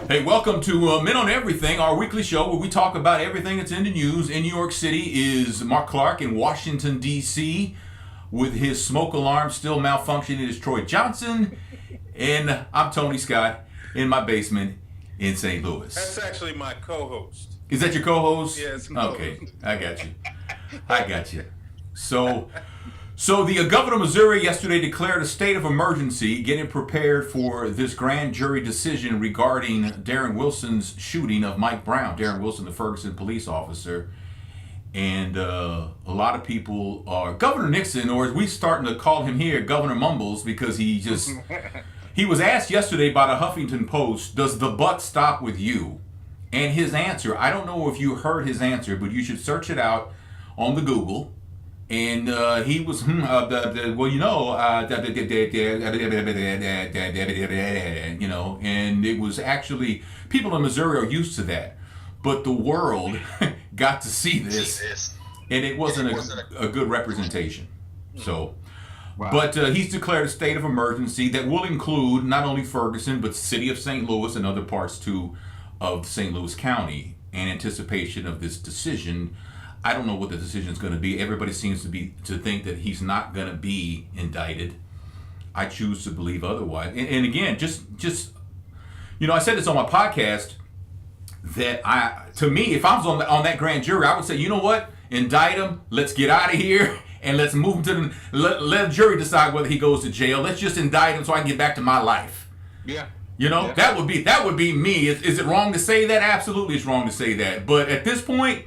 Hey, welcome to Men on Everything, our weekly show where we talk about everything that's in the news. In New York City is Mark Clark. In Washington, D.C., with his smoke alarm still malfunctioning, is Troy Johnson. And I'm Tony Scott in my basement in St. Louis. That's actually my co-host. Is that your co-host? Yes. Okay, I got you. So the governor of Missouri yesterday declared a state of emergency, getting prepared for this grand jury decision regarding Darren Wilson's shooting of Mike Brown. Darren Wilson, the Ferguson police officer. And a lot of people are Governor Nixon, or as we starting to call him here, Governor Mumbles, because he was asked yesterday by the Huffington Post, does the buck stop with you? And his answer, I don't know if you heard his answer, but you should search it out on the Google. And he was, and it was actually, people in Missouri are used to that. But the world got to see this, and it wasn't a good representation. So, wow. But he's declared a state of emergency that will include not only Ferguson, but the city of St. Louis and other parts, too, of St. Louis County in anticipation of this decision. I don't know what the decision is going to be. Everybody seems to think that he's not going to be indicted. I choose to believe otherwise. And again, just I said this on my podcast that to me, if I was on that grand jury, I would say, you know what, indict him. Let's get out of here and let's move him to let the jury decide whether he goes to jail. Let's just indict him so I can get back to my life. Yeah. Yeah. That would be me. Is it wrong to say that? Absolutely, it's wrong to say that. But at this point,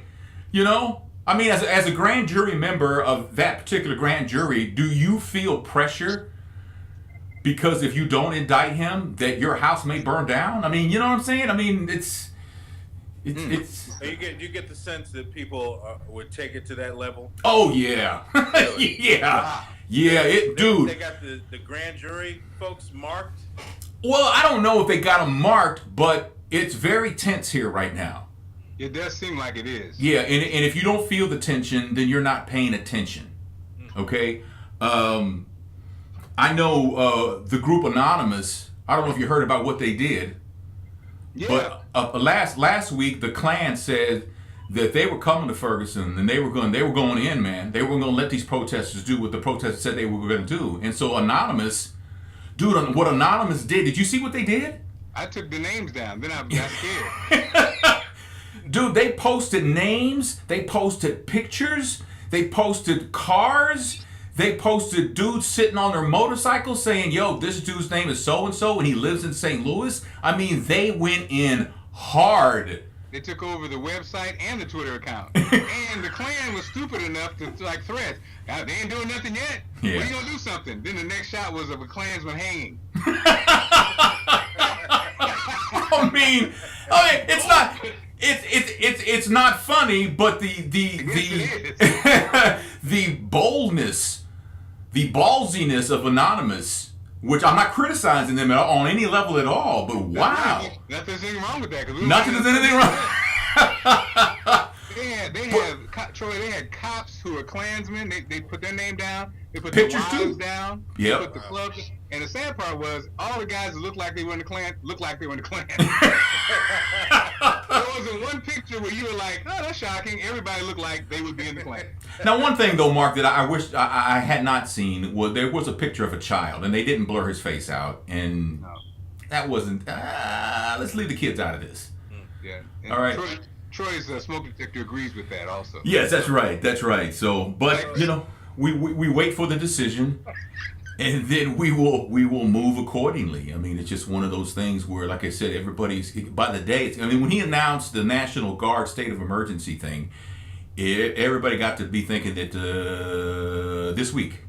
I mean, as a grand jury member of that particular grand jury, do you feel pressure because if you don't indict him, that your house may burn down? I mean, you know what I'm saying? I mean, it's. You get the sense that people would take it to that level. Oh yeah, Really? yeah, Wow. Yeah. Dude. They got the grand jury folks marked. Well, I don't know if they got them marked, but it's very tense here right now. It does seem like it is. Yeah, and if you don't feel the tension, then you're not paying attention. Okay? I know the group Anonymous, I don't know if you heard about what they did. Yeah. But last week, the Klan said that they were coming to Ferguson and they were going in, man. They were going to let these protesters do what the protesters said they were going to do. And so Anonymous, dude, what Anonymous did you see what they did? I took the names down. Then I got scared. Dude, they posted names, they posted pictures, they posted cars, they posted dudes sitting on their motorcycles saying, yo, this dude's name is so-and-so and he lives in St. Louis. I mean, they went in hard. They took over the website and the Twitter account. And the Klan was stupid enough to threats. They ain't doing nothing yet. Yeah. When you gonna do something? Then the next shot was of a Klansman hanging. I mean, it's not... It's not funny, but the boldness, the ballsiness of Anonymous, which I'm not criticizing them on any level at all, but wow. Nothing's anything wrong with that. Nothing's anything wrong. They had cops who were Klansmen. They put their name down. They put Pictures their wives too. down. Yep. They put the clubs. And the sad part was, all the guys that looked like they were in the Klan looked like they were in the Klan. There wasn't one picture where you were like, oh, that's shocking. Everybody looked like they would be in the Klan. Now, one thing though, Mark, that I wish I had not seen was there was a picture of a child, and they didn't blur his face out, and that wasn't. Let's leave the kids out of this. Yeah. And all right. Troy's smoke detector agrees with that also. Yes, that's right. That's right. So, but we wait for the decision. And then we will move accordingly. I mean, it's just one of those things where, like I said, everybody's by the day. When he announced the National Guard state of emergency thing, everybody got to be thinking that this week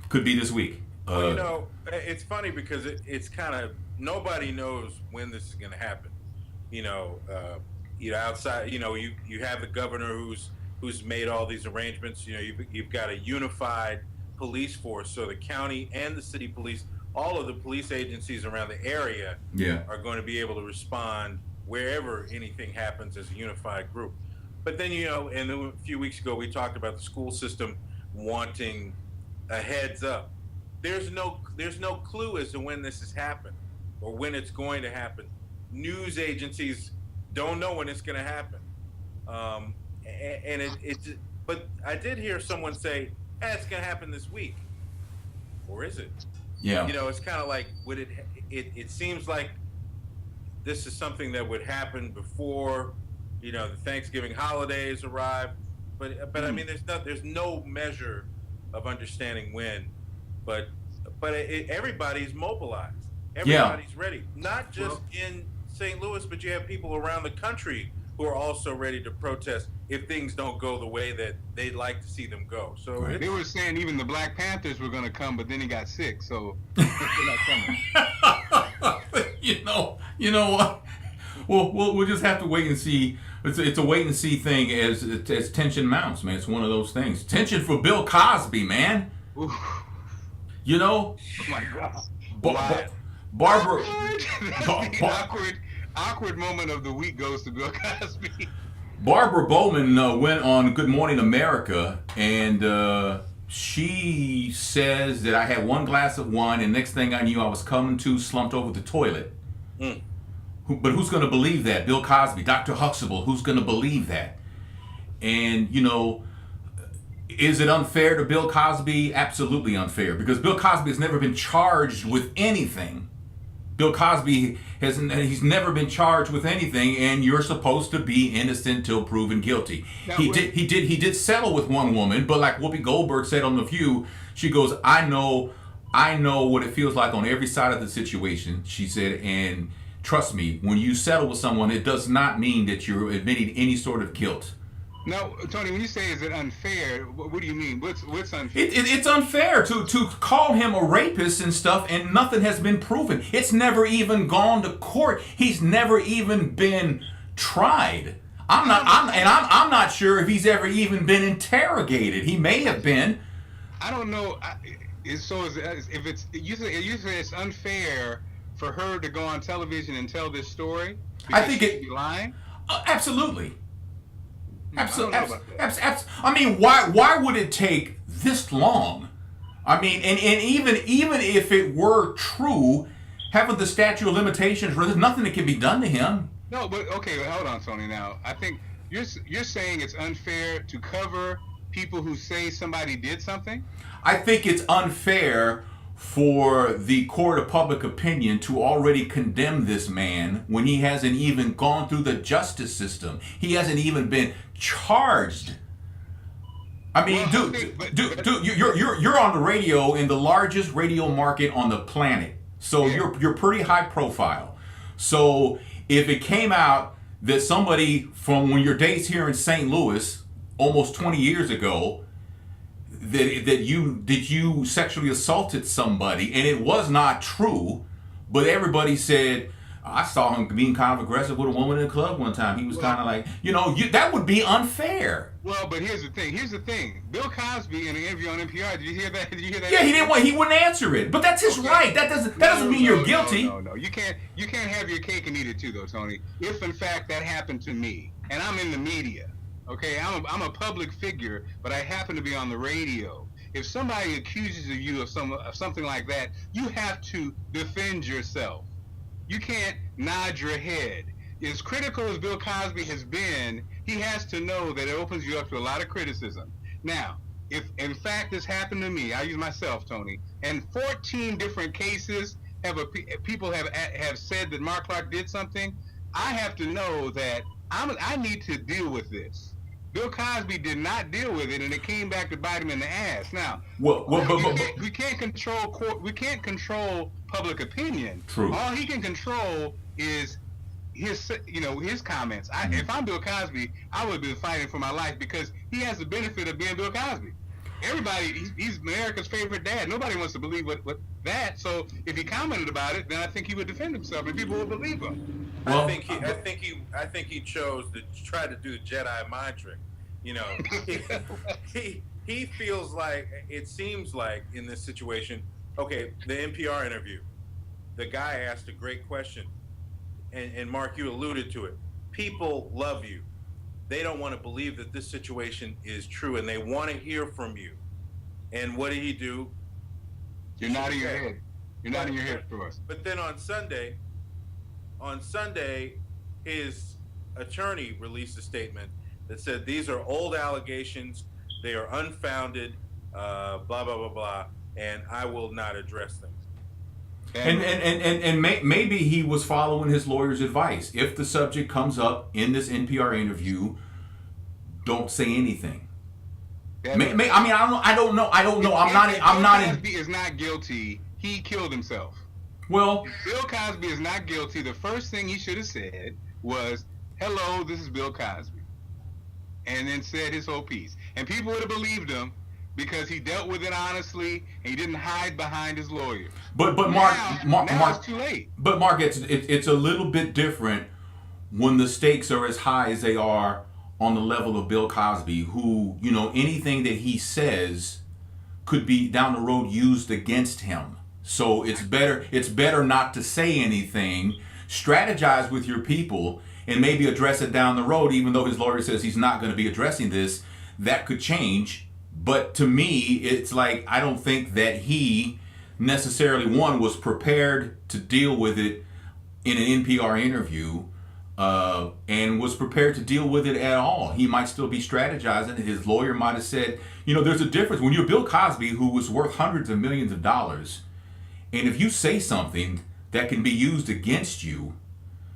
could be this week. It's funny because it's kind of nobody knows when this is going to happen. Outside, you have the governor who's made all these arrangements. You've got a unified police force, so the county and the city police, all of the police agencies around the area are going to be able to respond wherever anything happens as a unified group. But then, and a few weeks ago we talked about the school system wanting a heads up. There's no clue as to when this has happened. or when it's going to happen. News agencies don't know when it's going to happen. But I did hear someone say, it's going to happen this week. Or is it? Yeah. It's kind of like, it seems like this is something that would happen before, the Thanksgiving holidays arrive. But I mean, there's no measure of understanding when, but everybody's mobilized. Everybody's ready. Not just in St. Louis, but you have people around the country who are also ready to protest if things don't go the way that they'd like to see them go. So they were saying even the Black Panthers were going to come, but then he got sick, so they're not coming. You know what? We'll just have to wait and see. It's a wait and see thing as tension mounts, man. It's one of those things. Tension for Bill Cosby, man. Oof. Oh my God. Barbara. Awkward moment of the week goes to Bill Cosby. Barbara Bowman went on Good Morning America, and she says that I had one glass of wine, and next thing I knew, I was coming to, slumped over the toilet. But who's going to believe that? Bill Cosby, Dr. Huxtable, who's going to believe that? And, is it unfair to Bill Cosby? Absolutely unfair, because Bill Cosby has never been charged with anything. Bill Cosby he's never been charged with anything, and you're supposed to be innocent till proven guilty. Now, he did settle with one woman, but like Whoopi Goldberg said on The View, she goes, I know what it feels like on every side of the situation, she said, and trust me, when you settle with someone, it does not mean that you're admitting any sort of guilt. Now, Tony, when you say is it unfair, what do you mean? What's unfair? It's unfair to call him a rapist and stuff, and nothing has been proven. It's never even gone to court. He's never even been tried. I'm not sure if he's ever even been interrogated. He may have been. I don't know. If it's you say it's unfair for her to go on television and tell this story, I think she'd be lying. Absolutely. Absolutely. I mean, why would it take this long? I mean, and even if it were true, haven't the statute of limitations, there's nothing that can be done to him. No, but okay, hold on, Tony. Now, I think you're saying it's unfair to cover people who say somebody did something. I think it's unfair for the court of public opinion to already condemn this man when he hasn't even gone through the justice system. He hasn't even been charged. I mean, dude, you're on the radio in the largest radio market on the planet, so you're pretty high profile. So if it came out that somebody from when your days here in St. Louis almost 20 years ago that you sexually assaulted somebody, and it was not true, but everybody said, I saw him being kind of aggressive with a woman in a club one time. He was kind of like, that would be unfair. Well, but here's the thing. Bill Cosby in an interview on NPR, did you hear that? Yeah, he wouldn't answer it. But that's his right. That doesn't mean you're guilty. No. You can't have your cake and eat it too, though, Tony. If in fact that happened to me, and I'm in the media, okay, I'm a public figure, but I happen to be on the radio. If somebody accuses you of something like that, you have to defend yourself. You can't nod your head. As critical as Bill Cosby has been, he has to know that it opens you up to a lot of criticism. Now, if in fact this happened to me, I use myself, Tony, and 14 different cases people have said that Mark Clark did something, I have to know that I need to deal with this. Bill Cosby did not deal with it, and it came back to bite him in the ass. Now, we can't control public opinion. True. All he can control is his comments. If I'm Bill Cosby, I would be fighting for my life because he has the benefit of being Bill Cosby. Everybody, he's America's favorite dad. Nobody wants to believe what that. So if he commented about it, then I think he would defend himself, and people would believe him. Well, I think he chose to try to do the Jedi mind trick. He feels like, it seems like in this situation. Okay, the NPR interview, the guy asked a great question, and Mark, you alluded to it. People love you. They don't want to believe that this situation is true, and they want to hear from you. And what did he do? You're nodding your head. You're nodding your head for us. But then on Sunday, his attorney released a statement that said these are old allegations, they are unfounded, blah blah blah blah, and I will not address them. And maybe he was following his lawyer's advice. If the subject comes up in this NPR interview, don't say anything. I mean, I don't know. I'm not. Cosby is not guilty. He killed himself. Well, if Bill Cosby is not guilty. The first thing he should have said was, "Hello, this is Bill Cosby," and then said his whole piece, and people would have believed him because he dealt with it honestly and he didn't hide behind his lawyer. But now Mark, it's too late. But Mark, it's a little bit different when the stakes are as high as they are on the level of Bill Cosby, who, you know, anything that he says could be down the road used against him. So it's better not to say anything. Strategize with your people and maybe address it down the road, even though his lawyer says he's not going to be addressing this. That could change. But to me, it's like, I don't think that he necessarily, one, was prepared to deal with it in an NPR interview, and was prepared to deal with it at all. He might still be strategizing. His lawyer might have said, you know, there's a difference. When you're Bill Cosby, who was worth hundreds of millions of dollars, and if you say something that can be used against you,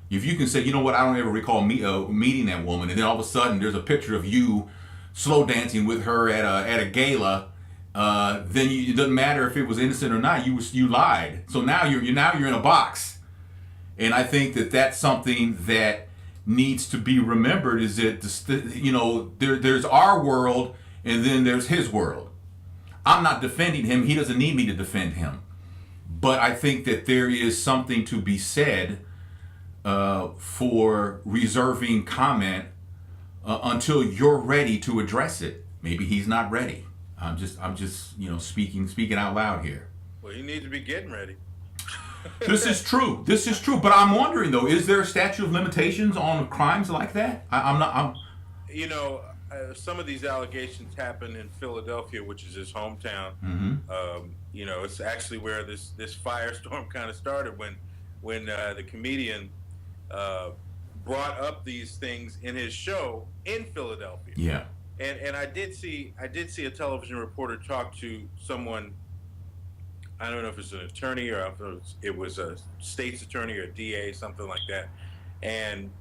if you can say, you know what, I don't ever recall meeting that woman, and then all of a sudden there's a picture of you slow dancing with her at a gala, then it doesn't matter if it was innocent or not. You lied. So now you're in a box. And I think that that's something that needs to be remembered, is that, you know, there's our world and then there's his world. I'm not defending him. He doesn't need me to defend him. But I think that there is something to be said for reserving comment until you're ready to address it. Maybe he's not ready. I'm just you know, speaking out loud here. Well, you need to be getting ready. This is true. But I'm wondering though, is there a statute of limitations on crimes like that? I'm. You know, some of these allegations happen in Philadelphia, which is his hometown. Mm-hmm. You know, it's actually where this firestorm kind of started when the comedian brought up these things in his show in Philadelphia. Yeah. And I did see a television reporter talk to someone. I don't know if it's an attorney or if it was a state's attorney or a DA, something like that. And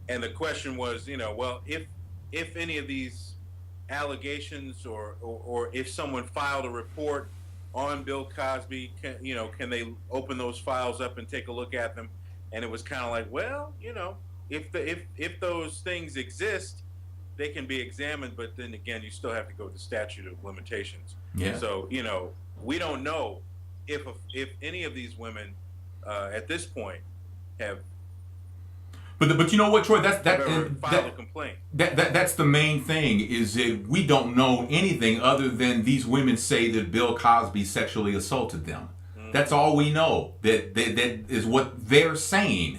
the question was, you know, well, if any of these allegations or if someone filed a report on Bill Cosby, can they open those files up and take a look at them? And it was kind of like, well, you know, if those things exist, they can be examined, but then again, you still have to go to statute of limitations. Yeah. So, you know, we don't know if any of these women at this point have. But you know what, Troy? That's filed a complaint. That's the main thing, is that we don't know anything other than these women say that Bill Cosby sexually assaulted them. Mm-hmm. That's all we know. That is what they're saying.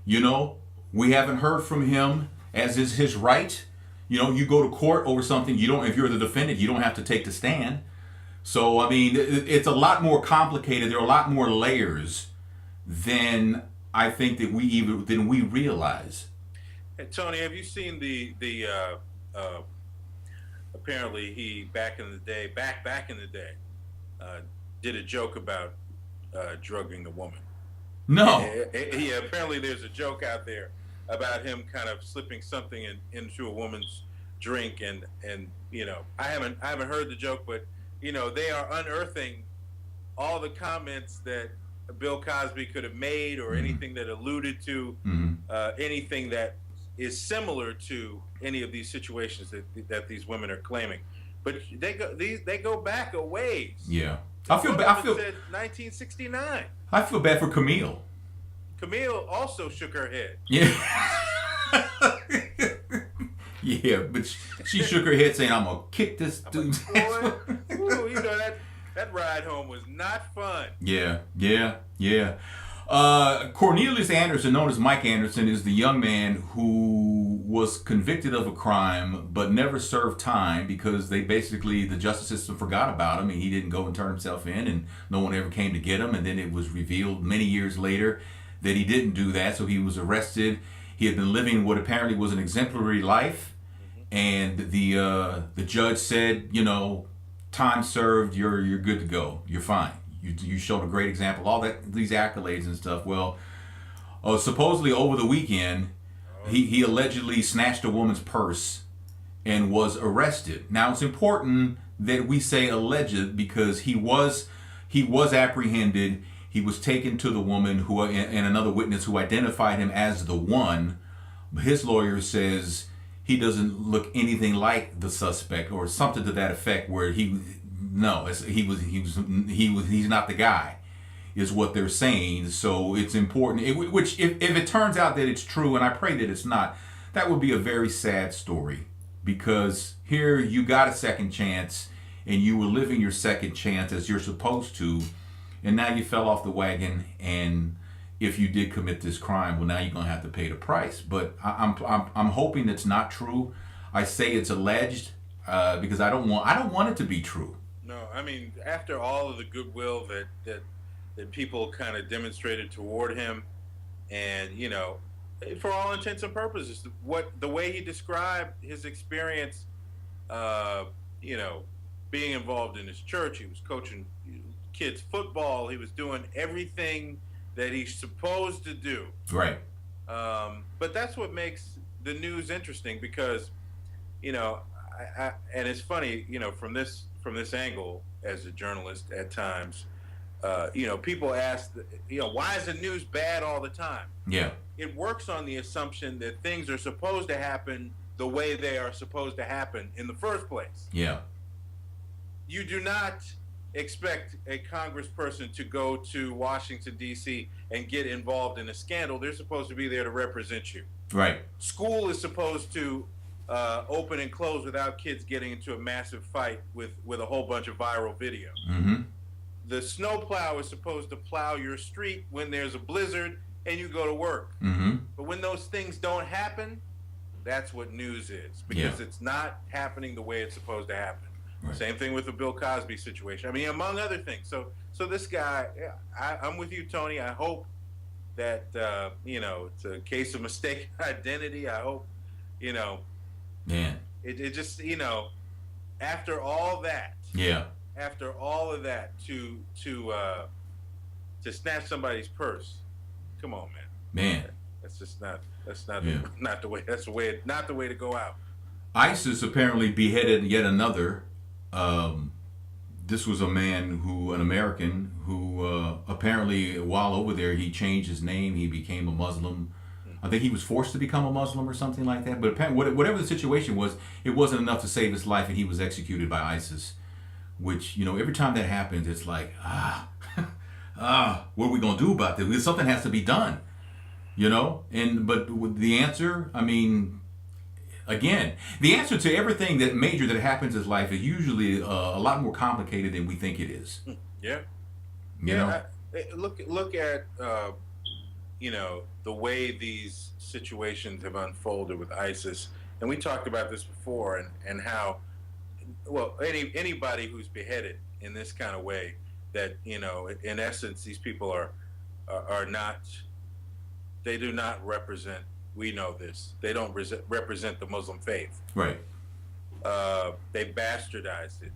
You know, we haven't heard from him, as is his right. You know, you go to court over something, you don't. If you're the defendant, you don't have to take the stand. So I mean, it's a lot more complicated. There are a lot more layers than I think that we realize. Hey, Tony, have you seen the apparently he back in the day did a joke about drugging a woman? No. Yeah, apparently there's a joke out there about him kind of slipping something into a woman's drink, and you know, I haven't heard the joke, but you know, they are unearthing all the comments that Bill Cosby could have made, or anything that alluded to anything that is similar to any of these situations that these women are claiming. But they go back a ways. Yeah, I feel bad. Said 1969. I feel bad for Camille. Camille also shook her head. Yeah. Yeah, but she shook her head saying, "I'm gonna kick this dude." Boy, ooh, you know that ride home was not fun. Yeah. Cornelius Anderson, known as Mike Anderson, is the young man who was convicted of a crime but never served time because the justice system forgot about him and he didn't go and turn himself in and no one ever came to get him. And then it was revealed many years later that he didn't do that, so he was arrested. He had been living what apparently was an exemplary life, and the judge said, time served, you're good to go, you're fine. You showed a great example, all these accolades and stuff. Well, supposedly over the weekend, he allegedly snatched a woman's purse and was arrested. Now it's important that we say alleged because he was apprehended. He was taken to the woman and another witness who identified him as the one. His lawyer says he doesn't look anything like the suspect or something to that effect. Where he's not the guy, is what they're saying. So it's important. Which if it turns out that it's true, and I pray that it's not, that would be a very sad story because here you got a second chance and you were living your second chance as you're supposed to. And now you fell off the wagon, and if you did commit this crime, well, now you're gonna have to pay the price. But I'm hoping it's not true. I say it's alleged because I don't want it to be true. No, I mean, after all of the goodwill that people kind of demonstrated toward him, and for all intents and purposes, the way he described his experience, being involved in his church, he was coaching kids football, he was doing everything that he's supposed to do. Right. But that's what makes the news interesting because, and it's funny, from this angle as a journalist at times, people ask, why is the news bad all the time? Yeah. It works on the assumption that things are supposed to happen the way they are supposed to happen in the first place. Yeah. You do not expect a congressperson to go to Washington, D.C. and get involved in a scandal. They're supposed to be there to represent you. Right. School is supposed to open and close without kids getting into a massive fight with a whole bunch of viral video. Mm-hmm. The snowplow is supposed to plow your street when there's a blizzard and you go to work. Mm-hmm. But when those things don't happen, that's what news is because it's not happening the way it's supposed to happen. Right. Same thing with the Bill Cosby situation. I mean, among other things. So this guy, I'm with you, Tony. I hope that it's a case of mistaken identity. I hope, man, it just after all that, after all of that, to snatch somebody's purse, come on, man. That's just not the way to go out. ISIS apparently beheaded yet another. This was an American who apparently while over there he changed his name. He became a Muslim. I think he was forced to become a Muslim or something like that. But apparently, whatever the situation was, it wasn't enough to save his life, and he was executed by ISIS. Which every time that happens, it's like what are we gonna do about this? Something has to be done, but the answer, I mean. Again, the answer to everything that major that happens in life is usually a lot more complicated than we think it is. Yeah. Look at the way these situations have unfolded with ISIS, and we talked about this before, and how anybody who's beheaded in this kind of way, that in essence these people are not, they do not represent. We know this. They don't represent the Muslim faith. Right. They bastardized it.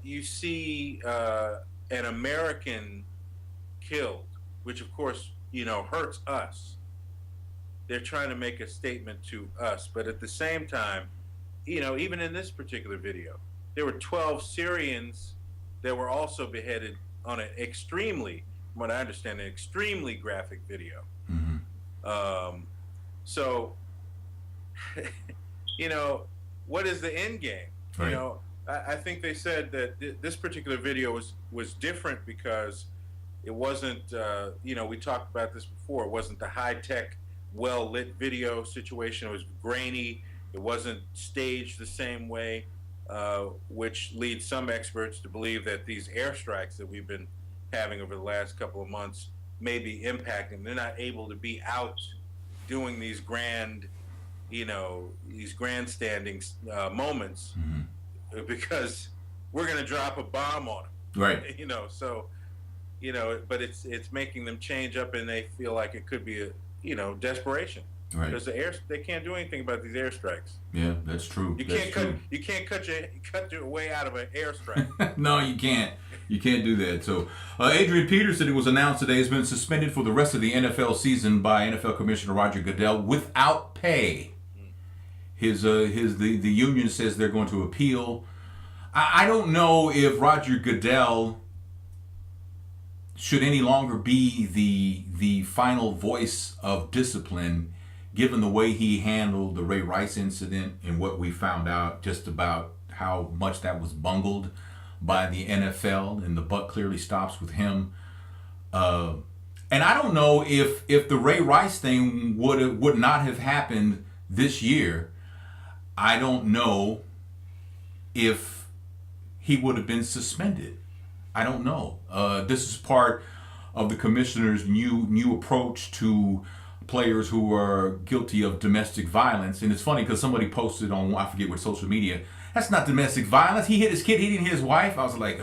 You see an American killed, which of course, hurts us. They're trying to make a statement to us. But at the same time, even in this particular video, there were 12 Syrians that were also beheaded on an extremely, from what I understand, an extremely graphic video. Mm-hmm. So, what is the end game? Right. I think they said that this particular video was different because it wasn't, we talked about this before, it wasn't the high-tech, well-lit video situation. It was grainy. It wasn't staged the same way, which leads some experts to believe that these airstrikes that we've been having over the last couple of months may be impacting. They're not able to be out doing these grand, these grandstanding moments because we're going to drop a bomb on them. Right. So, but it's making them change up, and they feel like it could be a, desperation. Right. Because they can't do anything about these airstrikes. Yeah, that's true. You can't cut your way out of an airstrike. No, you can't. You can't do that. So, Adrian Peterson, it was announced today, has been suspended for the rest of the NFL season by NFL Commissioner Roger Goodell without pay. The union says they're going to appeal. I don't know if Roger Goodell should any longer be the final voice of discipline, given the way he handled the Ray Rice incident and what we found out just about how much that was bungled by the NFL, and the buck clearly stops with him. And I don't know if the Ray Rice thing would not have happened this year. I don't know if he would have been suspended. I don't know. This is part of the commissioner's new approach to players who are guilty of domestic violence. And it's funny because somebody posted on, I forget what social media, that's not domestic violence. He hit his kid, he didn't hit his wife. I was like,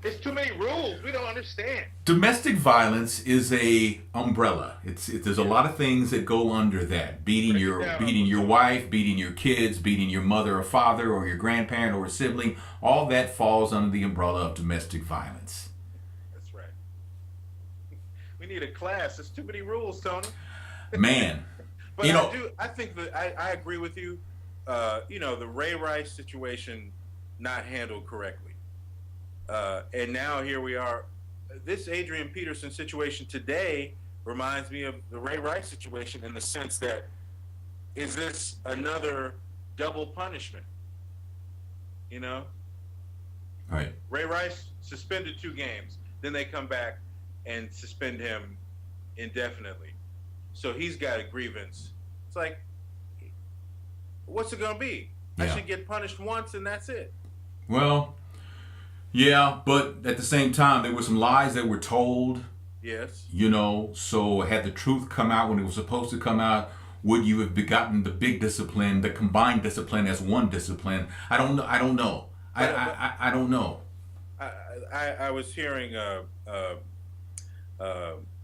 there's too many rules. We don't understand. Domestic violence is a umbrella. There's a lot of things that go under that. Beating your wife, beating your kids, beating your mother or father or your grandparent or a sibling, all that falls under the umbrella of domestic violence. That's right. We need a class. There's too many rules, Tony. Man. But I think that I agree with you. The Ray Rice situation not handled correctly. And now here we are. This Adrian Peterson situation today reminds me of the Ray Rice situation in the sense that, is this another double punishment? Right. Ray Rice suspended 2 games. Then they come back and suspend him indefinitely. So he's got a grievance. It's like, what's it going to be? Yeah. I should get punished once and that's it. Well, yeah, but at the same time, there were some lies that were told. Yes. So had the truth come out when it was supposed to come out, would you have begotten the big discipline, the combined discipline as one discipline? I don't know. I don't know. I was hearing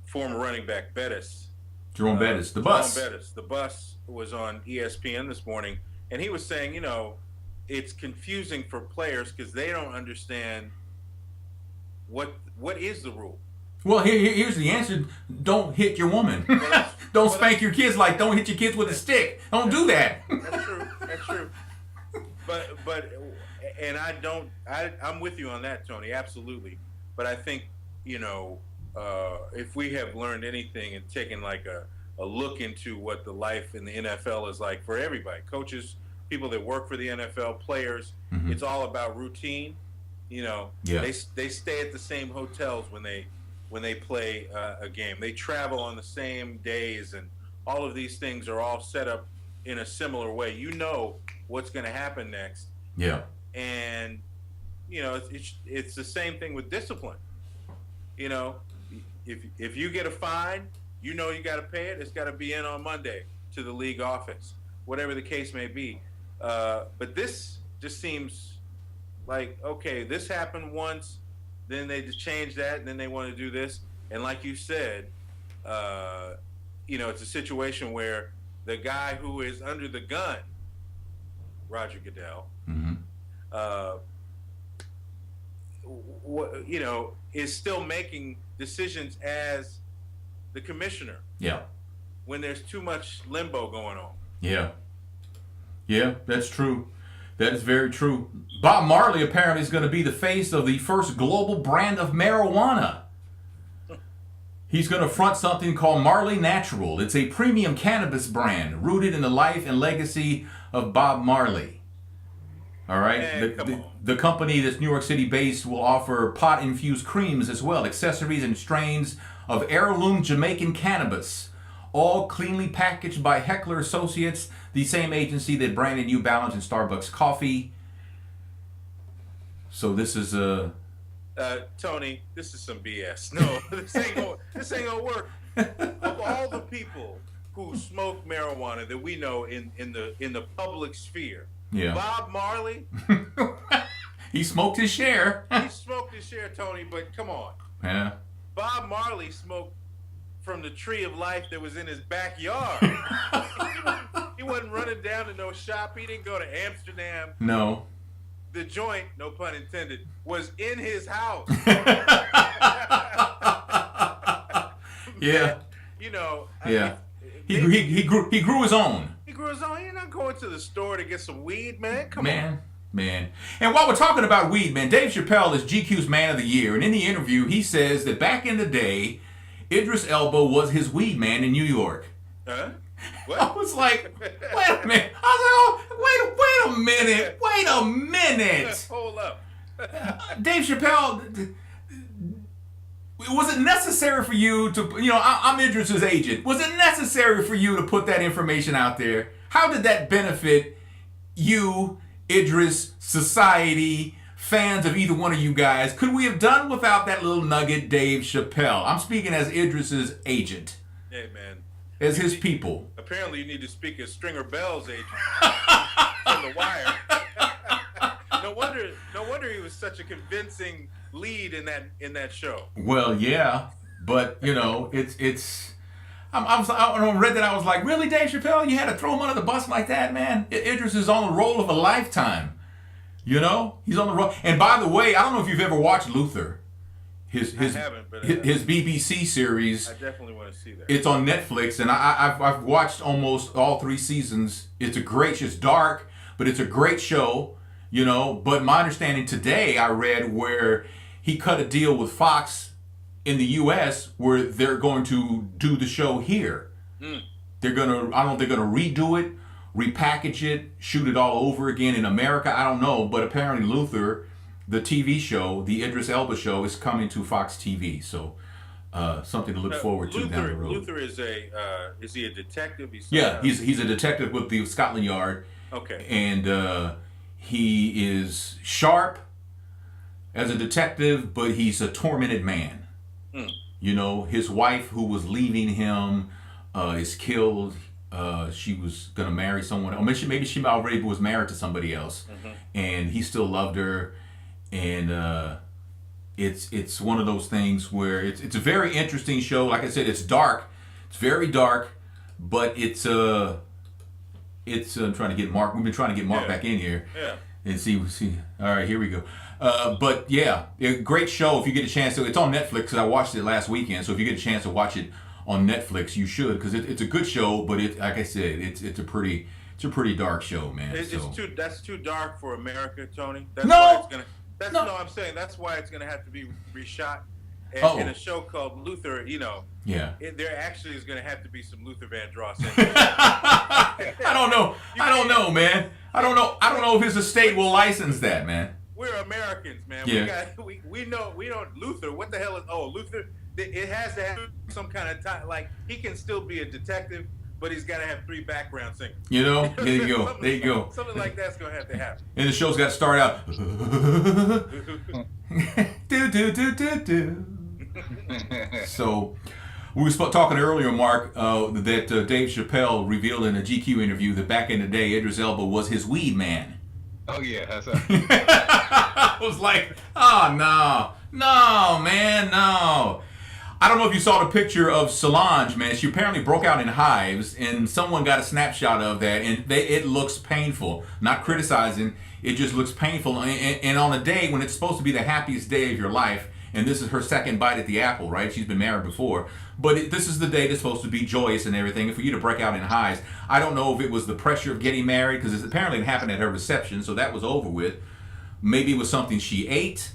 former running back Bettis. Jerome Bettis, the bus. Jerome Bettis. The bus was on ESPN this morning, and he was saying, it's confusing for players because they don't understand what is the rule. Well, here's the answer. Don't hit your woman. Don't spank your kids don't hit your kids with a stick. Don't do that. That's true. But and I'm with you on that, Tony, absolutely. But I think, if we have learned anything and taken like a look into what the life in the NFL is like for everybody, coaches, people that work for the NFL, players, it's all about routine. Yeah. They stay at the same hotels when they play a game. They travel on the same days, and all of these things are all set up in a similar way. What's going to happen next. Yeah. And it's the same thing with discipline. If you get a fine, you got to pay it. It's got to be in on Monday to the league office, whatever the case may be. But this just seems like, okay, this happened once, then they just change that, and then they want to do this. And like you said, it's a situation where the guy who is under the gun, Roger Goodell, is still making decisions as the commissioner. Yeah. When there's too much limbo going on. Yeah. Yeah, that's true. That is very true. Bob Marley apparently is going to be the face of the first global brand of marijuana. He's going to front something called Marley Natural. It's a premium cannabis brand rooted in the life and legacy of Bob Marley. All right? The company that's New York City based will offer pot-infused creams as well, accessories and strains of heirloom Jamaican cannabis, all cleanly packaged by Heckler Associates, the same agency that branded New Balance and Starbucks coffee. So this is Tony, this is some BS. No, this ain't gonna work. Of all the people who smoke marijuana that we know in the public sphere, Bob Marley, he smoked his share. He smoked his share, Tony. But come on, Bob Marley smoked from the tree of life that was in his backyard. He wasn't running down to no shop. He didn't go to Amsterdam. No. The joint, no pun intended, was in his house. Yeah. You know. Yeah. He grew his own. He grew his own. You're not going to the store to get some weed, man. Come on. Man. And while we're talking about weed, man, Dave Chappelle is GQ's Man of the Year. And in the interview, he says that back in the day, Idris Elba was his weed man in New York. Huh? What? I was like, wait a minute. I was like, oh, wait a minute. Hold up. Dave Chappelle, was it necessary for you to, I'm Idris's agent. Was it necessary for you to put that information out there? How did that benefit you, Idris, society, fans of either one of you guys? Could we have done without that little nugget, Dave Chappelle? I'm speaking as Idris's agent. Hey, man. As his people. Apparently, you need to speak as Stringer Bell's agent from The Wire. No wonder he was such a convincing lead in that show. Well, yeah, but it's. I read that. I was like, really, Dave Chappelle? You had to throw him under the bus like that, man? Idris is on the roll of a lifetime. He's on the roll. And by the way, I don't know if you've ever watched Luther. I haven't, but his BBC series. I definitely want to see that. It's on Netflix, and I've watched almost all 3 seasons. It's it's dark, but it's a great show, But my understanding today, I read where he cut a deal with Fox in the U.S. where they're going to do the show here. They're gonna redo it, repackage it, shoot it all over again in America. I don't know, but apparently Luther, the TV show, the Idris Elba show, is coming to Fox TV. So something to look forward to down the road. Luther is he a detective? He's a detective with the Scotland Yard. Okay. And he is sharp as a detective, but he's a tormented man. His wife, who was leaving him, is killed. She was gonna marry someone. Or maybe she already was married to somebody else, and he still loved her. And it's one of those things where it's a very interesting show. Like I said, it's dark. It's very dark, but it's I'm trying to get Mark. We've been trying to get Mark back in here. Yeah. And see. All right, here we go. But yeah, great show. If you get a chance to, it's on Netflix because I watched it last weekend. So if you get a chance to watch it on Netflix, you should, because it's a good show. But like I said, it's a pretty dark show, man. That's too dark for America, Tony. I'm saying that's why it's gonna have to be reshot. And in a show called Luther, there actually is gonna have to be some Luther Vandross in there. I don't know, man. I don't know if his estate will license that, man. We're Americans, man. Yeah. We don't Luther. What the hell is Luther? It has to have some kind of time. Like, he can still be a detective, but he's got to have 3 background singers. There you go. There you go. Something like that's gonna have to happen. And the show's got to start out. do. So, we were talking earlier, Mark, that Dave Chappelle revealed in a GQ interview that back in the day, Idris Elba was his weed man. Oh yeah, that's I was like, oh no, man, no. I don't know if you saw the picture of Solange, man. She apparently broke out in hives, and someone got a snapshot of that, and it looks painful. Not criticizing, it just looks painful. And on a day when it's supposed to be the happiest day of your life, and this is her second bite at the apple, right? She's been married before. But this is the day that's supposed to be joyous and everything. And for you to break out in hives, I don't know if it was the pressure of getting married, because apparently it happened at her reception, so that was over with. Maybe it was something she ate.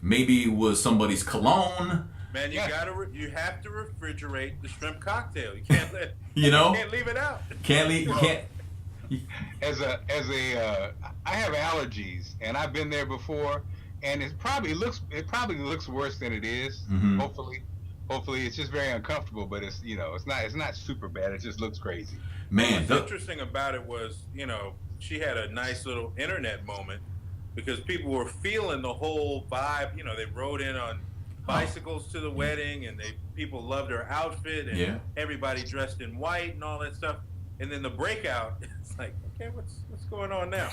Maybe it was somebody's cologne. Man, you have to refrigerate the shrimp cocktail. You can't you can't leave it out. I have allergies, and I've been there before, and it probably looks worse than it is. Mm-hmm. Hopefully it's just very uncomfortable, but it's not super bad. It just looks crazy. Man, what's interesting about it was, she had a nice little internet moment because people were feeling the whole vibe. You know, they rode in on bicycles to the wedding, and people loved her outfit, and everybody dressed in white and all that stuff. And then the breakout, it's like, okay, what's going on now?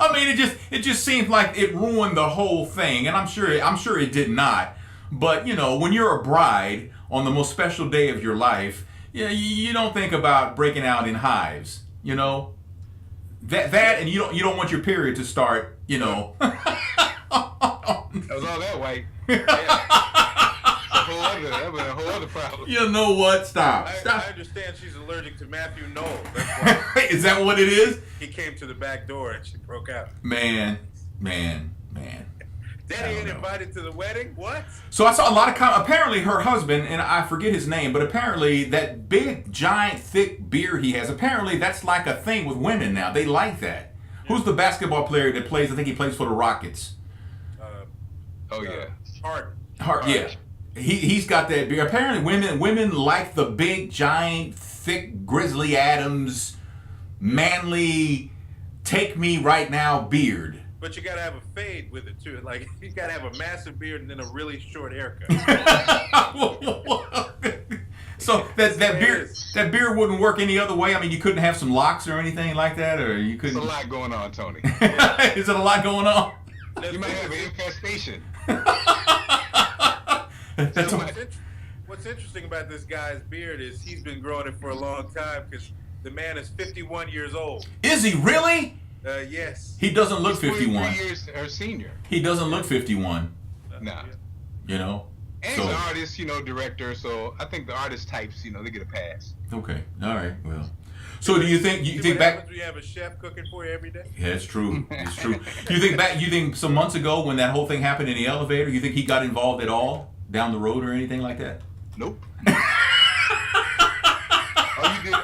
I mean, it just seemed like it ruined the whole thing, and I'm sure it did not. But you know, when you're a bride on the most special day of your life, you don't think about breaking out in hives. You know, that and you don't want your period to start. You know. That was all that white. That was a whole other problem. You know what? Stop. I understand she's allergic to Matthew Knoll. That's why. Is that what it is? He came to the back door and she broke out. Man. Daddy ain't invited to the wedding? What? So I saw a lot of apparently her husband, and I forget his name, but apparently that big, giant, thick beard he has, apparently that's like a thing with women now. They like that. Yeah. Who's the basketball player that plays? I think he plays for the Rockets. Harden, yeah. He's got that beard. Apparently women like the big, giant, thick, Grizzly Adams, manly, take me right now beard. But you gotta have a fade with it too. Like you gotta have a massive beard and then a really short haircut. So that beard wouldn't work any other way. I mean, you couldn't have some locks or anything like that, or you couldn't. There's a lot going on, Tony. Is it a lot going on? You might have an infestation. What's interesting about this guy's beard is he's been growing it for a long time because the man is 51 years old. Is he really? Yes. He doesn't look 51. 23 years her senior. He doesn't look 51. Nah. You know? And he's an artist, director, so I think the artist types, they get a pass. Okay. All right. Well. So do you think back? We have a chef cooking for you every day. Yeah, it's true. It's true. You think some months ago when that whole thing happened in the elevator, you think he got involved at all down the road or anything like that? Nope.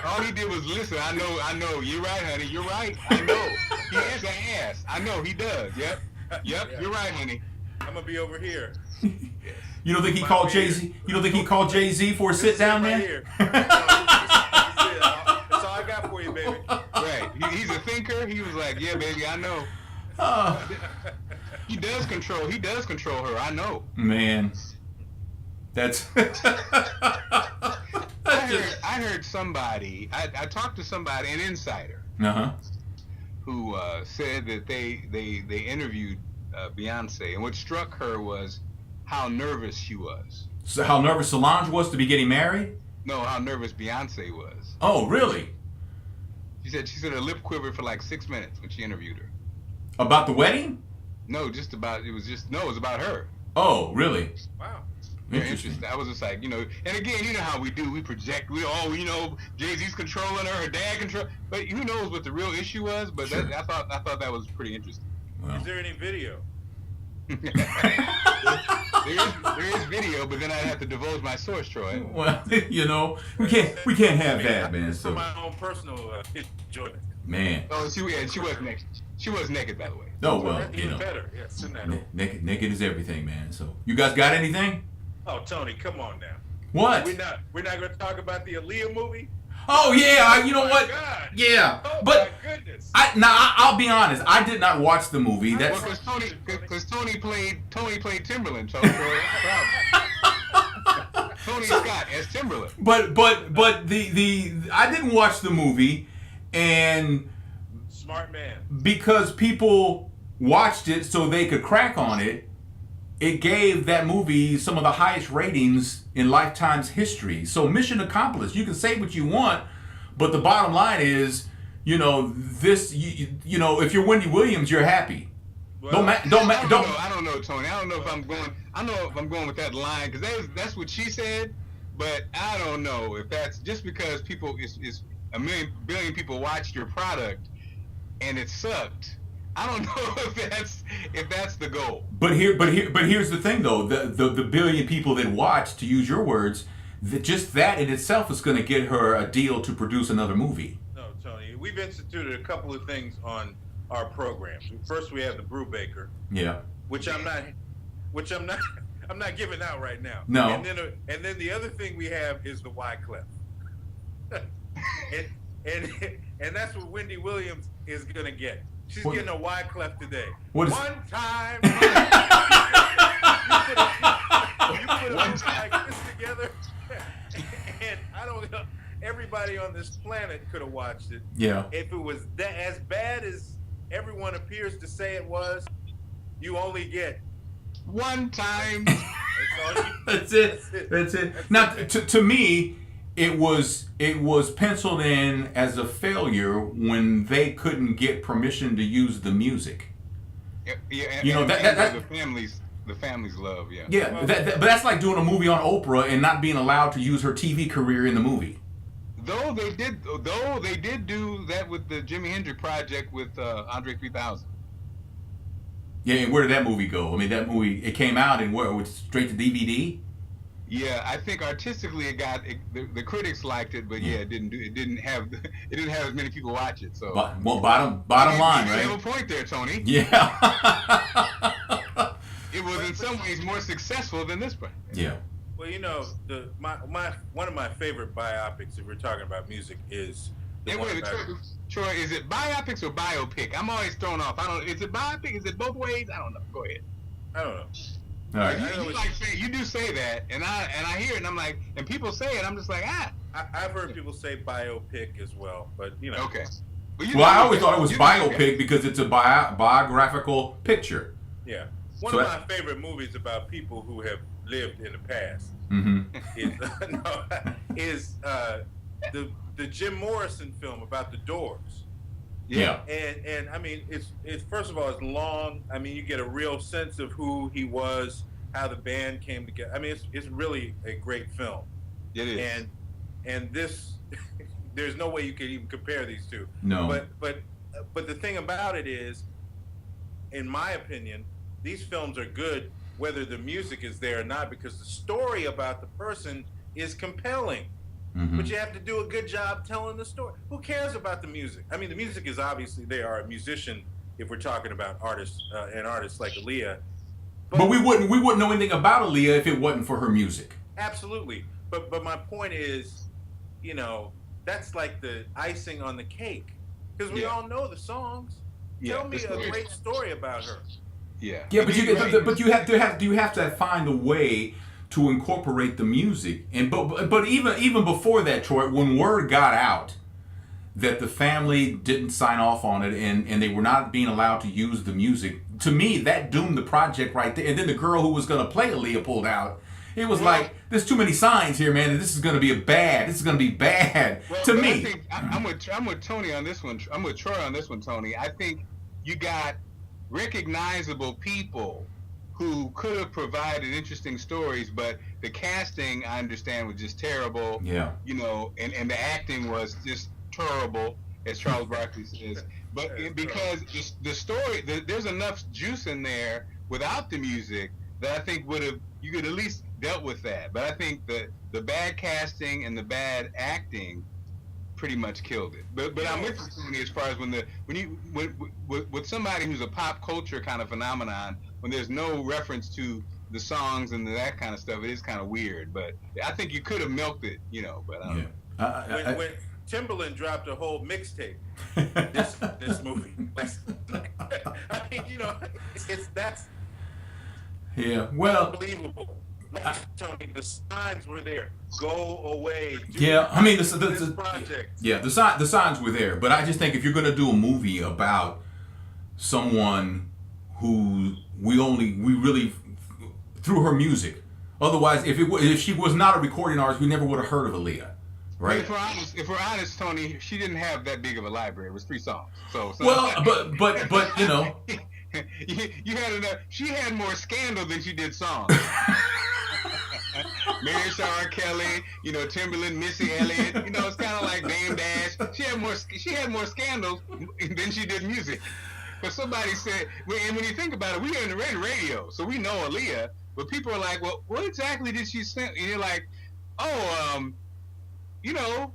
All he did was listen. I know. You're right, honey. You're right. I know. He has an ass. I know. He does. Yep. Yeah. You're right, honey. I'm gonna be over here. You don't think he called Jay-Z? You don't think he called Jay-Z for a sit down there? That's all I got for you, baby. Right. He's a thinker. He was like, yeah, baby, I know. He does control her. I know. Man. That's. I heard somebody. I talked to somebody, an insider, who said that they interviewed Beyonce, and what struck her was how nervous she was. So how nervous Solange was to be getting married? No, how nervous Beyonce was. Oh, really? She said her lip quivered for like 6 minutes when she interviewed her. About the wedding? No, it was about her. Oh, really? Wow. Very interesting. I was just like, and again, you know how we do. We project. Jay-Z's controlling her dad control. But who knows what the real issue was? But sure. I thought that was pretty interesting. Well. Is there any video? there is video, but then I'd have to divulge my source, Troy. Well, we can't have that, man. For my own personal enjoyment. Man. Oh, she was naked. She was naked, by the way. Oh well, even better. Yes, naked is everything, man. So you guys got anything? Oh, Tony, come on now. What? We're not going to talk about the Aaliyah movie? Oh yeah, you know what? God. Yeah, oh, but my goodness. I'll be honest. I did not watch the movie. That's because Tony played Timberland. So that's the problem. Tony Scott as Timberland. But the I didn't watch the movie, and smart man, because people watched it so they could crack on it. It gave that movie some of the highest ratings in Lifetime's history. So mission accomplished. You can say what you want, but the bottom line is, if you're Wendy Williams, you're happy. Well, I don't know, Tony. I don't know if I'm going. I don't know if I'm going with that line because that's what she said. But I don't know if that's just because is a billion people watched your product and it sucked. I don't know if that's the goal. But here's the thing though, the billion people that watched, to use your words, that in itself is going to get her a deal to produce another movie. No, Tony, we've instituted a couple of things on our program. First, we have the Brew Baker. Yeah. Which I'm not giving out right now. No. And then the other thing we have is the Wyclef. and that's what Wendy Williams is going to get. She's getting a Wyclef today. What is? One time. You put a movie like this together, and I don't know. Everybody on this planet could have watched it. Yeah. If it was that as bad as everyone appears to say it was, you only get one time. That's it. Now, to me, it was penciled in as a failure when they couldn't get permission to use the music. Yeah, you know that the family's love. Yeah. Yeah, but that's like doing a movie on Oprah and not being allowed to use her TV career in the movie. Though they did do that with the Jimi Hendrix project with Andre 3000. Yeah, and where did that movie go? I mean, that movie, it came out and where, it went straight to DVD? Yeah, I think artistically the critics liked it, but yeah, it didn't have as many people watch it. So well, bottom line, right? You have a point there, Tony. Yeah. It was in some ways more successful than this one. Yeah. Well, you know, one of my favorite biopics, if we're talking about music, is Troy, is it biopics or biopic? I'm always thrown off. Is it biopic? Is it both ways? I don't know. Go ahead. I don't know. All right. You do say that, and I hear it, and I'm like, and people say it, I'm just like, I've heard people say biopic as well, but you know. Okay. Well, I always thought it was biopic because it's a biographical picture. Yeah. One of my favorite movies about people who have lived in the past is the Jim Morrison film about the Doors. Yeah. And I mean, it's first of all, it's long. I mean, you get a real sense of who he was, how the band came together. I mean, it's really a great film. It is. And this, there's no way you could even compare these two. No. But the thing about it is, in my opinion, these films are good whether the music is there or not, because the story about the person is compelling. Mm-hmm. But you have to do a good job telling the story. Who cares about the music? I mean, the music is obviously, they are a musician if we're talking about artists and artists like Aaliyah. But we wouldn't know anything about Aaliyah if it wasn't for her music. Absolutely. But my point is, you know, that's like the icing on the cake, because we all know the songs. Tell me a great story about her. Yeah. Yeah, but you have to find a way to incorporate the music. And but even before that, Troy, when word got out that the family didn't sign off on it and they were not being allowed to use the music, to me that doomed the project right there. And then the girl who was going to play Aaliyah pulled out. It was like, there's too many signs here, man, and this is going to be bad. This is going to be bad to me. I think I'm with Tony on this one. I'm with Troy on this one, Tony. I think you got recognizable people who could have provided interesting stories, but the casting, I understand, was just terrible. Yeah. You know, and the acting was just terrible, as Charles Barkley says. But because the story, there's enough juice in there without the music that I think you could at least dealt with that. But I think the bad casting and the bad acting pretty much killed it. But I'm with you, Tony, as far as with somebody who's a pop culture kind of phenomenon, when there's no reference to the songs and that kind of stuff, it is kind of weird. But I think you could have milked it, you know. But I don't know. When Timbaland dropped a whole mixtape, this movie, I mean, you know, that's unbelievable. Tony, the signs were there. Go away. I mean, this project. Yeah, the signs were there. But I just think if you're going to do a movie about someone who we really through her music, otherwise, if she was not a recording artist, we never would have heard of Aaliyah, right? If we're honest, Tony, she didn't have that big of a library. It was 3 songs. So but you know, you had enough. She had more scandal than she did songs. Mary Shaw Kelly, you know, Timberland, Missy Elliott, you know, it's kind of like Dame Dash. She had more scandals than she did music. But somebody said, and when you think about it, we are in the radio, so we know Aaliyah. But people are like, well, what exactly did she sing? And you're like, you know,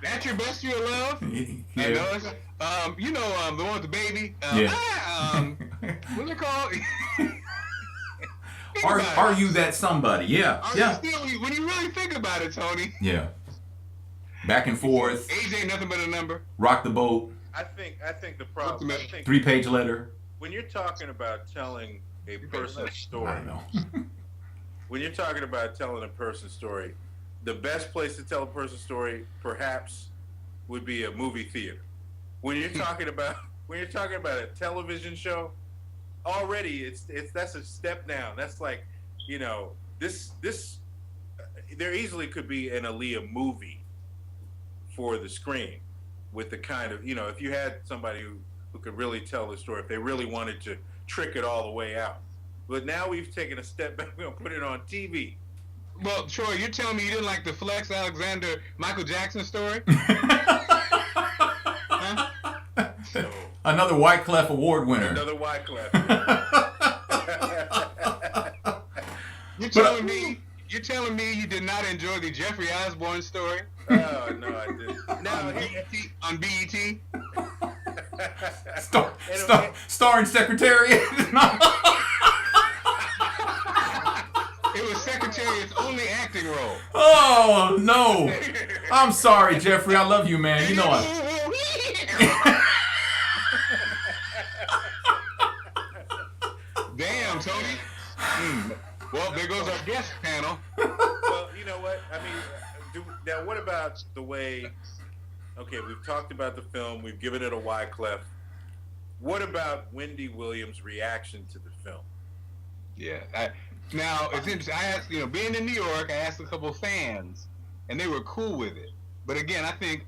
that's your best year of love. Yeah. You know, the one with the baby. What's it called? Are you that somebody? Yeah. When you really think about it, Tony. Yeah. Back and forth. Age ain't nothing but a number. Rock the boat. I think the problem. I think 3-page letter. when you're talking about telling a person's story, I don't know. when you're talking about telling a person's story, the best place to tell a person's story perhaps would be a movie theater. When you're talking about a television show, already it's that's a step down. That's like, this there easily could be an Aaliyah movie for the screen with the kind of, if you had somebody who could really tell the story, if they really wanted to trick it all the way out. But now we've taken a step back. We're going to put it on TV. Well, Troy, you're telling me you didn't like the Flex Alexander Michael Jackson story? Huh? So, another Wyclef Award winner. Another Wyclef. You're telling me you did not enjoy the Jeffrey Osborne story? Oh, no, I didn't. Now, on BET? Starring Secretariat. It was Secretariat's only acting role. Oh, no. I'm sorry, Jeffrey. I love you, man. You know I... Damn, Tony. Well, there goes our guest panel. Well, you know what? I mean, now what about the way... Okay, we've talked about the film. We've given it a Wyclef. What about Wendy Williams' reaction to the film? Yeah. Now, it's interesting. I asked, being in New York, I asked a couple fans, and they were cool with it. But again, I think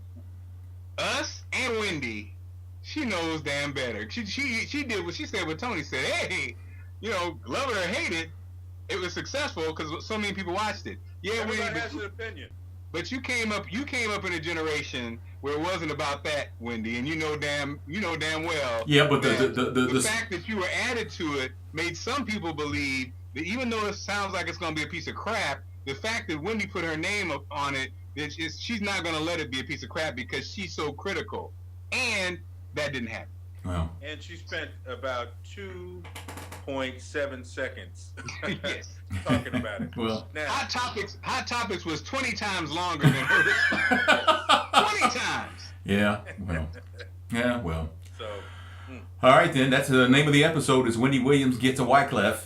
us and Wendy, she knows damn better. She did what she said, what Tony said. Hey, love it or hate it, it was successful because so many people watched it. Yeah, everybody has an opinion. But you came up in a generation where it wasn't about that, Wendy, and you know damn well. Yeah, but the fact that you were added to it made some people believe that even though it sounds like it's going to be a piece of crap, the fact that Wendy put her name up on it, she's not going to let it be a piece of crap because she's so critical, and that didn't happen. Wow. And she spent about 2.7 seconds yes. talking about it. Well, now, Hot Topics was 20 times longer than her response. 20 times. Yeah. Well. So. All right, then. That's the name of the episode. Is Wendy Williams Gets a Wyclef.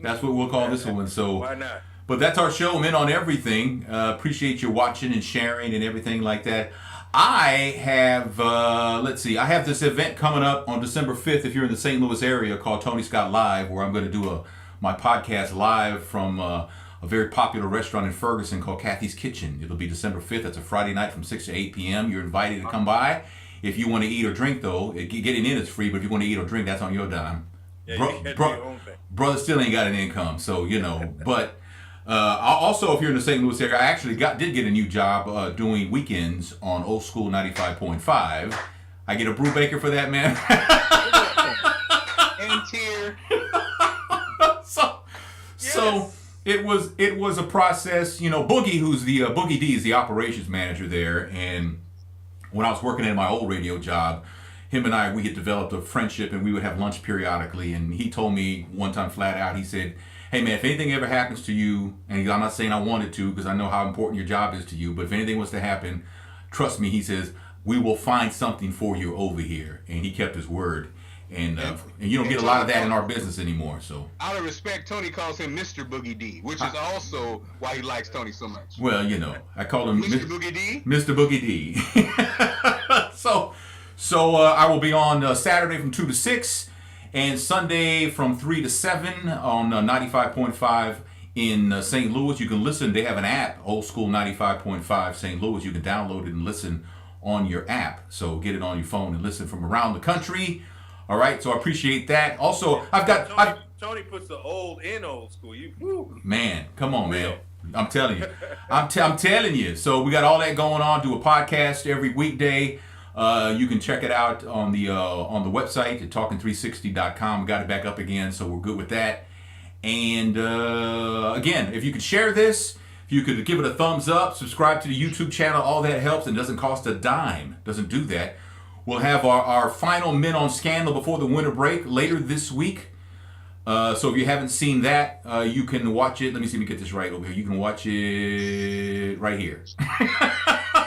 That's what we'll call this one. So. Why not? But that's our show, Men on Everything. Appreciate you watching and sharing and everything like that. I have, I have this event coming up on December 5th if you're in the St. Louis area called Tony Scott Live, where I'm going to do my podcast live from a very popular restaurant in Ferguson called Kathy's Kitchen. It'll be December 5th. That's a Friday night from 6 to 8 p.m. You're invited to come by. If you want to eat or drink, though, getting in is free, but if you want to eat or drink, that's on your dime. Yeah, you can do your own thing. Brother still ain't got an income, so, but... also, if you're in the St. Louis area, I actually did get a new job doing weekends on Old School 95.5. I get a brew baker for that, man. And tier. So it was a process. Boogie, who's the Boogie D, is the operations manager there, and when I was working at my old radio job, him and we had developed a friendship, and we would have lunch periodically. And he told me one time flat out, he said, hey man, if anything ever happens to you, and I'm not saying I wanted to because I know how important your job is to you, but if anything was to happen, trust me, he says, we will find something for you over here. And he kept his word. And you don't get a lot of that in our business anymore. So out of respect, Tony calls him Mr. Boogie D, which is also why he likes Tony so much. Well, I call him Mr. Boogie D. Mr. Boogie D. So I will be on Saturday from 2 to 6. And Sunday from 3 to 7 on 95.5 in St. Louis. You can listen. They have an app, Old School 95.5 St. Louis. You can download it and listen on your app. So get it on your phone and listen from around the country. All right. So I appreciate that. Also, Tony puts the old in Old School. Man, come on, man. I'm telling you. I'm telling you. So we got all that going on. Do a podcast every weekday. You can check it out on the website at talking360.com. We got it back up again, so we're good with that. And again, if you could share this, if you could give it a thumbs up, subscribe to the YouTube channel, all that helps and doesn't cost a dime. Doesn't do that. We'll have our final Men on Scandal before the winter break later this week. So if you haven't seen that, you can watch it. Let me see if we get this right over here. You can watch it right here.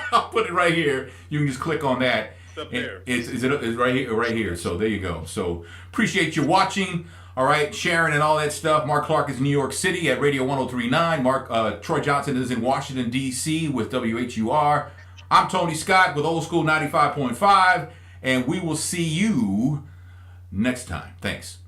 I'll put it right here. You can just click on that It's up there. It's right here, right here. So there you go. So appreciate you watching. All right, sharing and all that stuff. Mark Clark is in New York City at Radio 103.9. Troy Johnson is in Washington, D.C. with WHUR. I'm Tony Scott with Old School 95.5, and we will see you next time. Thanks.